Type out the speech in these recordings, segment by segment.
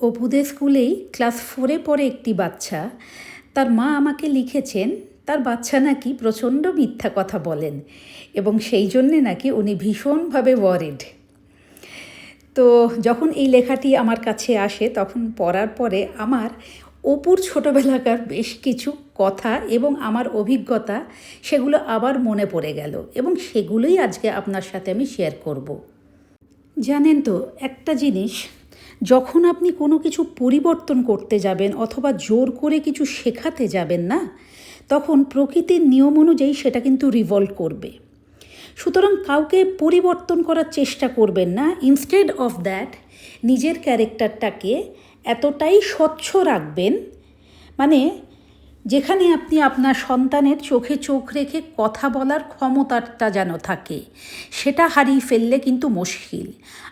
অপুদের স্কুলেই ক্লাস 4-এ পড়ে একটি বাচ্চা, তার মা আমাকে লিখেছেন তার বাচ্চা নাকি প্রচণ্ড মিথ্যা কথা বলেন এবং সেই জন্যে নাকি উনি ভীষণভাবে ওয়ারিড। তো যখন এই লেখাটি আমার কাছে আসে তখন পড়ার পরে আমার অপুর ছোটোবেলাকার বেশ কিছু কথা এবং আমার অভিজ্ঞতা সেগুলো আবার মনে পড়ে গেল এবং সেগুলোই আজকে আপনার সাথে আমি শেয়ার করব। জানেন তো একটা জিনিস, যখন আপনি কোনো কিছু পরিবর্তন করতে যাবেন অথবা জোর করে কিছু শেখাতে যাবেন না, তখন প্রকৃতির নিয়ম অনুযায়ী সেটা কিন্তু রিভলভ করবে। সুতরাং কাউকে পরিবর্তন করার চেষ্টা করবেন না। ইনস্টেড অফ দ্যাট নিজের ক্যারেক্টারটাকে এতটাই স্বচ্ছ রাখবেন, মানে যেখানে আপনি আপনার সন্তানের চোখে চোখ রেখে কথা বলার ক্ষমতাটা যেন থাকে, সেটা হারিয়ে ফেললে কিন্তু মুশকিল।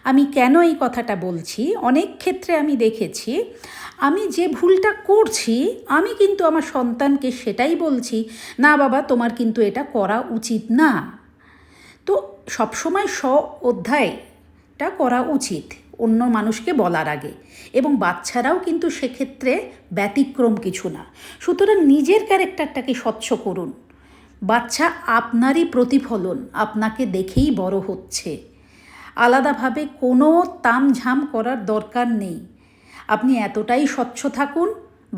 আমি কেন এই কথাটা বলছি, অনেক ক্ষেত্রে আমি দেখেছি আমি যে ভুলটা করছি আমি কিন্তু আমার সন্তানকে সেটাই বলছি, না বাবা তোমার কিন্তু এটা করা উচিত না। তো সবসময় অধ্যায়টা করা উচিত অন্য মানুষকে বলার আগে, এবং বাচ্চারাও কিন্তু সেক্ষেত্রে ব্যতিক্রম কিছু না। সুতরাং নিজের ক্যারেক্টারটাকে স্বচ্ছ করুন। বাচ্চা আপনারই প্রতিফলন, আপনাকে দেখেই বড় হচ্ছে। আলাদাভাবে কোনো তামঝাম করার দরকার নেই। আপনি এতটাই স্বচ্ছ থাকুন,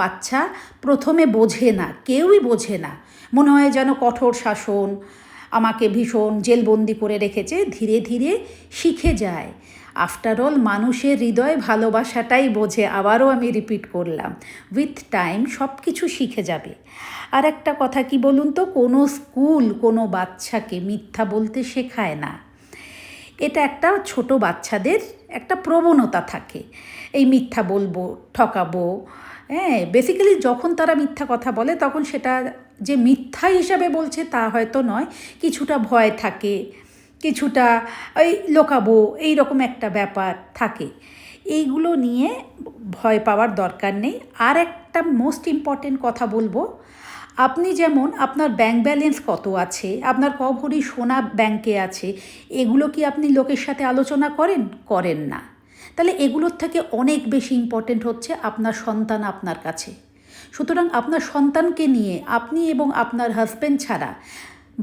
বাচ্চা প্রথমে বোঝে না, কেউই বোঝে না, মনে হয় যেন কঠোর শাসন আমাকে ভীষণ জেলবন্দি করে রেখেছে। ধীরে ধীরে শিখে যায়। আফটার অল মানুষের হৃদয় ভালোবাসাটাই বোঝে। আবারও আমি রিপিট করলাম, উইথ টাইম সব কিছু শিখে যাবে। আর একটা কথা কি বলুন তো, কোনো স্কুল কোনো বাচ্চাকে মিথ্যা বলতে শেখায় না। এটা একটা ছোট বাচ্চাদের একটা প্রবণতা থাকে, এই মিথ্যা বলবো, ঠকাবো। হ্যাঁ, বেসিক্যালি যখন তারা মিথ্যা কথা বলে তখন সেটা যে মিথ্যা হিসাবে বলছে তা হয়তো নয়, কিছুটা ভয় থাকে, কিছুটা ওই লোকাবো, এই রকম একটা ব্যাপার থাকে। এইগুলো নিয়ে ভয় পাওয়ার দরকার নেই। আর একটা মোস্ট ইম্পর্টেন্ট কথা বলবো, আপনি যেমন আপনার ব্যাংক ব্যালেন্স কত আছে, আপনার ক ভরি সোনা ব্যাংকে আছে, এগুলো কি আপনি লোকের সাথে আলোচনা করেন না। তাহলে এগুলোর থেকে অনেক বেশি ইম্পর্টেন্ট হচ্ছে আপনার সন্তান আপনার কাছে। সুতরাং আপনার সন্তানকে নিয়ে আপনি এবং আপনার হাজব্যান্ড ছাড়া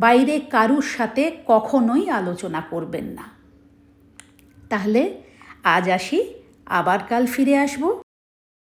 বাইরে কারুর সাথে কখনোই আলোচনা করবেন না। তাহলে আজ আসি, আবার কাল ফিরে আসবো।